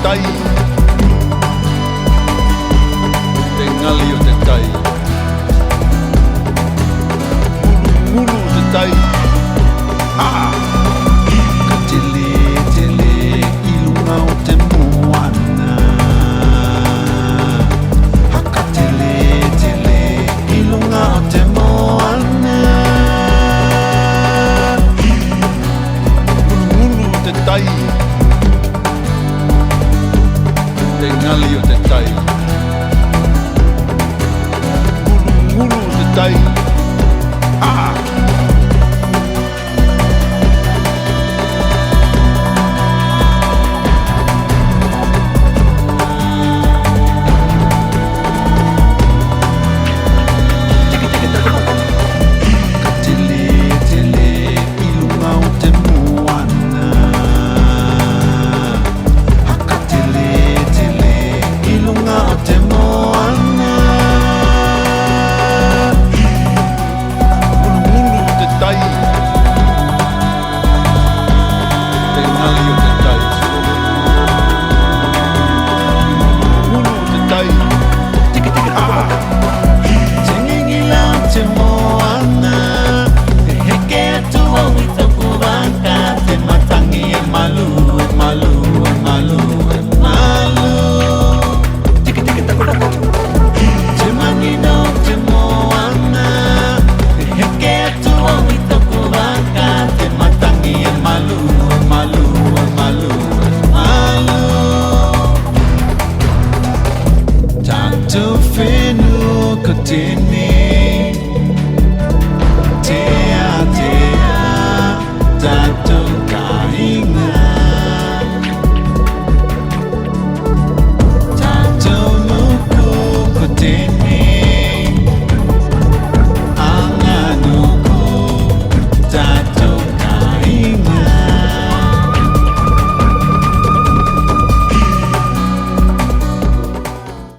tai. Te ngali o te tai. Mulu te tai. Ka tele i lunga o te moana. Haka tele i lunga o te moana. Mulu te tai. Te ngali o te tai. Mulu te tai.